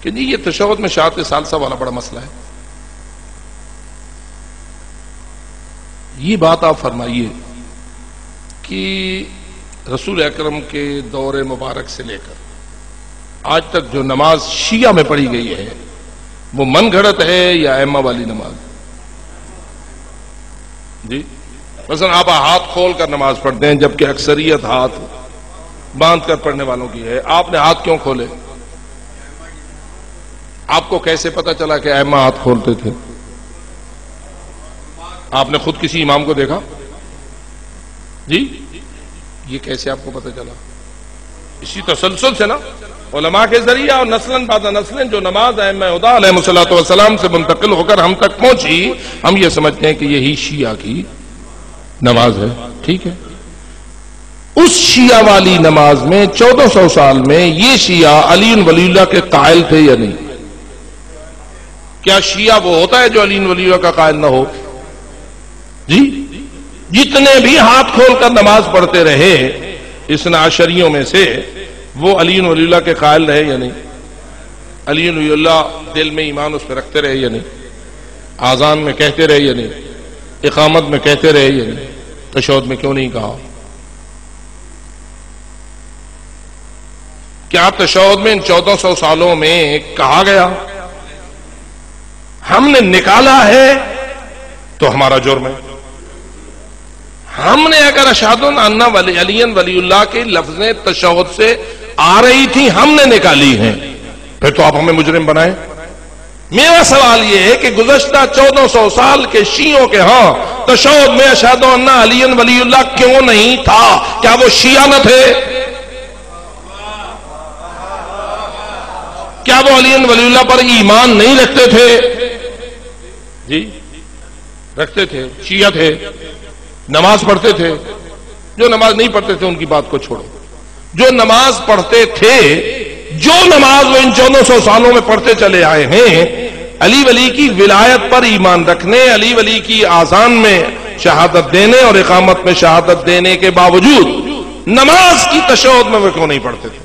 کہ نہیں یہ تشہد میں شہادت ثالثہ والا بڑا مسئلہ ہے. یہ بات آپ فرمائیے کہ رسول اکرم کے دور مبارک سے لے کر آج تک جو نماز شیعہ میں پڑھی گئی ہے وہ من گھڑت ہے یا ائمہ والی نماز؟ جی مثلا آپ ہاتھ کھول کر نماز پڑھتے ہیں جبکہ اکثریت ہاتھ باندھ کر پڑھنے والوں کی ہے. آپ نے ہاتھ کیوں کھولے؟ آپ کو کیسے پتا چلا کہ ائمہ ہاتھ کھولتے تھے؟ آپ نے خود کسی امام کو دیکھا؟ جی یہ کیسے آپ کو پتا چلا؟ اسی تسلسل سے نا علماء کے ذریعہ اور نسلاً بعد نسلاً جو نماز ائمہ ہدی علیہ الصلوۃ والسلام سے منتقل ہو کر ہم تک پہنچی، ہم یہ سمجھتے ہیں کہ یہی شیعہ کی نماز ہے. ٹھیک ہے، اس شیعہ والی نماز میں 1400 سال میں یہ شیعہ علی ولی اللہ کے قائل تھے یا نہیں؟ کیا شیعہ وہ ہوتا ہے جو علی ولی اللہ کا قائل نہ ہو؟ جی جتنے بھی ہاتھ کھول کر نماز پڑھتے رہے اثنا عشریوں میں سے وہ علی ولی اللہ کے قائل رہے یا نہیں؟ علی ولی اللہ دل میں ایمان اس پہ رکھتے رہے یا نہیں؟ آذان میں کہتے رہے یا نہیں؟ اقامت میں کہتے رہے یا نہیں؟ تشہد میں کیوں نہیں کہا؟ کیا تشہد میں ان 1400 سالوں میں کہا گیا؟ ہم نے نکالا ہے تو ہمارا جرم ہے. ہم نے اگر اشہد ان علی ولی اللہ کے لفظیں تشہد سے آ رہی تھی ہم نے نکالی ہیں، پھر تو آپ ہمیں مجرم بنائیں. میرا سوال یہ ہے کہ گزشتہ 1400 سال کے شیعوں کے ہاں تشہد میں اشہد ان علی ولی اللہ کیوں نہیں تھا؟ کیا وہ شیعہ نہ تھے؟ کیا وہ علی ولی اللہ پر ایمان نہیں رکھتے تھے؟ جی رکھتے تھے، شیعہ تھے، نماز پڑھتے تھے. جو نماز نہیں پڑھتے تھے ان کی بات کو چھوڑو. جو نماز پڑھتے تھے، جو نماز وہ ان 1400 سالوں میں پڑھتے چلے آئے ہیں، علی ولی کی ولایت پر ایمان رکھنے، علی ولی کی آذان میں شہادت دینے اور اقامت میں شہادت دینے کے باوجود نماز کی تشہد میں وہ کیوں نہیں پڑھتے تھے؟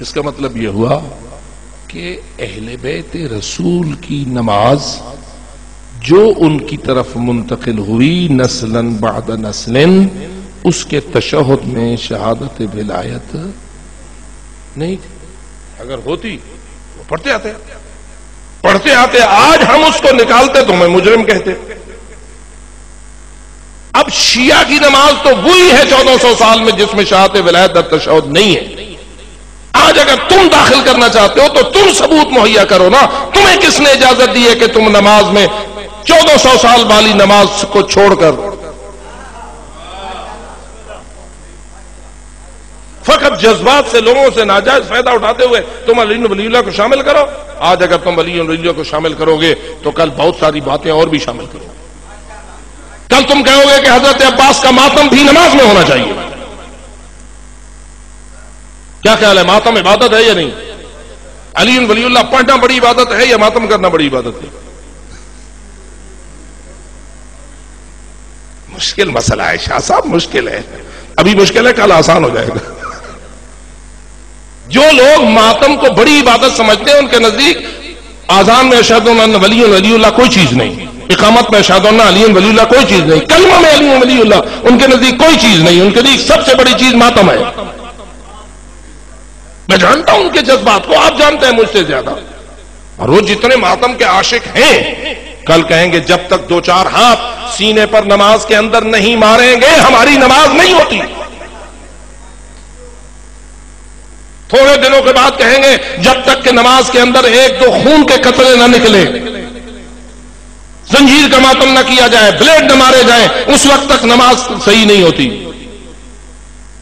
اس کا مطلب یہ ہوا کہ اہل بیت رسول کی نماز جو ان کی طرف منتقل ہوئی نسلاً بعد نسلاً، اس کے تشہد میں شہادت ولایت نہیں تھی. اگر ہوتی وہ پڑھتے آتے آج ہم اس کو نکالتے تو ہمیں مجرم کہتے. اب شیعہ کی نماز تو وہی ہے 1400 سال میں جس میں شہادت ولایت در تشہد نہیں ہے. آج اگر تم داخل کرنا چاہتے ہو تو تم ثبوت مہیا کرو نا. تمہیں کس نے اجازت دی ہے کہ تم نماز میں 1400 سال والی نماز کو چھوڑ کر فقط جذبات سے لوگوں سے ناجائز فائدہ اٹھاتے ہوئے تم علی ولی اللہ کو شامل کرو؟ آج اگر تم علی ولی اللہ کو شامل کرو گے تو کل بہت ساری باتیں اور بھی شامل کرو. کل تم کہو گے کہ حضرت عباس کا ماتم بھی نماز میں ہونا چاہیے. کیا خیال ہے، ماتم عبادت ہے یا نہیں؟ علی ولی اللہ پڑھنا بڑی عبادت ہے یا ماتم کرنا بڑی عبادت ہے؟ مشکل مسئلہ ہے شاہ صاحب، مشکل ہے. ابھی مشکل ہے، کل آسان ہو جائے گا. جو لوگ ماتم کو بڑی عبادت سمجھتے ہیں ان کے نزدیک آذان میں اشہد ان ولی اللہ کوئی چیز نہیں، اقامت میں اشہد ان علی ولی اللہ کوئی چیز نہیں، کلمہ میں علی ولی اللہ ان کے نزدیک کوئی چیز نہیں. ان کے نزدیک سب سے بڑی چیز ماتم ہے. میں جانتا ہوں ان کے جذبات کو، آپ جانتے ہیں مجھ سے زیادہ. اور وہ جتنے ماتم کے عاشق ہیں کل کہیں گے جب تک 2-4 ہاتھ سینے پر نماز کے اندر نہیں ماریں گے ہماری نماز نہیں ہوتی. تھوڑے دنوں کے بعد کہیں گے جب تک کہ نماز کے اندر 1-2 خون کے قطرے نہ نکلے، زنجیر کا ماتم نہ کیا جائے، بلیڈ نہ مارے جائیں، اس وقت تک نماز صحیح نہیں ہوتی.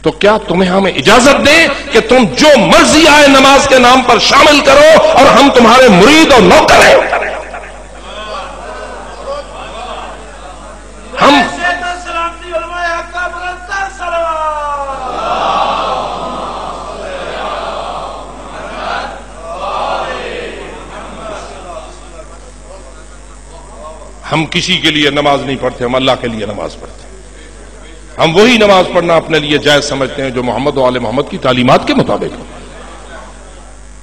تو کیا تمہیں ہمیں اجازت دیں کہ تم جو مرضی آئے نماز کے نام پر شامل کرو اور ہم تمہارے مرید اور نوکر ہیں؟ ہم کسی کے لیے نماز نہیں پڑھتے، ہم اللہ کے لیے نماز پڑھتے ہیں. ہم وہی نماز پڑھنا اپنے لیے جائز سمجھتے ہیں جو محمد و آل محمد کی تعلیمات کے مطابق ہے،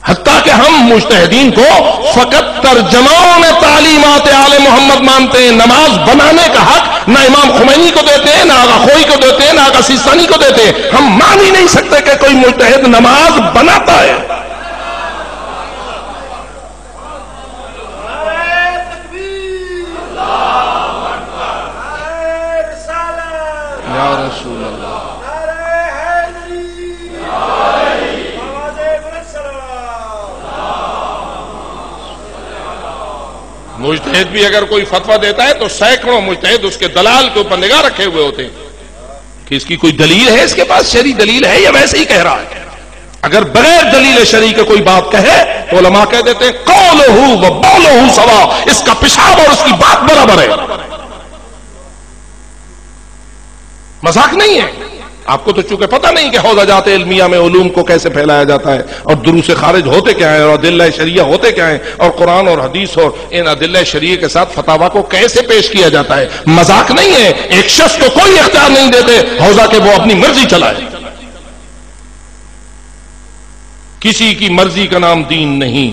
حتیٰ کہ ہم مجتہدین کو فقط ترجماؤں میں تعلیمات آل محمد مانتے ہیں۔ نماز بنانے کا حق نہ امام خمینی کو دیتے ہیں، نہ آغا خوئی کو دیتے ہیں، نہ آغا سیستانی کو دیتے ہیں۔ ہم مان ہی نہیں سکتے کہ کوئی مجتہد نماز بناتا ہے۔ یا رسول اللہ، مجتہد بھی اگر کوئی فتویٰ دیتا ہے تو سینکڑوں مجتہد اس کے دلال کے اوپر نگاہ رکھے ہوئے ہوتے ہیں کہ اس کی کوئی دلیل ہے، اس کے پاس شرعی دلیل ہے یا ویسے ہی کہہ رہا ہے۔ اگر بغیر دلیل شرعی کے کوئی بات کہے تو علماء کہہ دیتے ہیں قولہ و بولہ سوا، اس کا پیشاب اور اس کی بات برابر ہے، مذاق نہیں ہے۔ آپ کو تو چونکہ پتہ نہیں کہ حوزہ علمیہ میں علوم کو کیسے پھیلایا جاتا ہے، اور دروس خارج ہوتے کیا ہیں، اور ادلہ شریعہ ہوتے کیا ہیں، اور قرآن اور حدیث اور ان ادلہ شریعہ کے ساتھ فتاویٰ کو کیسے پیش کیا جاتا ہے، مذاق نہیں ہے۔ ایک شخص کو کوئی اختیار نہیں دیتے حوزہ کہ وہ اپنی مرضی چلائے۔ کسی کی مرضی کا نام دین نہیں،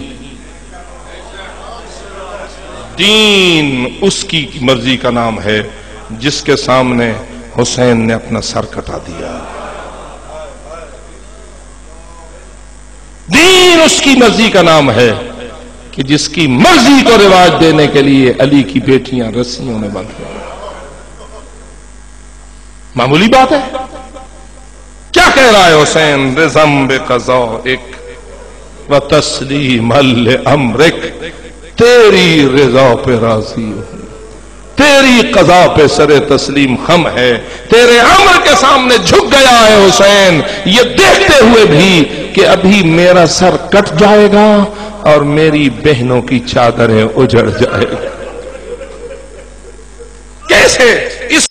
دین اس کی مرضی کا نام ہے جس کے سامنے حسین نے اپنا سر کٹا دیا۔ دین اس کی مرضی کا نام ہے کہ جس کی مرضی کو رواج دینے کے لیے علی کی بیٹیاں رسیوں میں بندھ گئی۔ معمولی بات ہے۔ کیا کہہ رہا ہے حسین؟ رضم بقضائک و تسلیم لامرک، تیری رضا پہ راضی ہوں، تیری قضا پہ سر تسلیم خم ہے، تیرے امر کے سامنے جھک گیا ہے حسین، یہ دیکھتے ہوئے بھی کہ ابھی میرا سر کٹ جائے گا اور میری بہنوں کی چادریں اجڑ جائے گی۔ کیسے؟ اس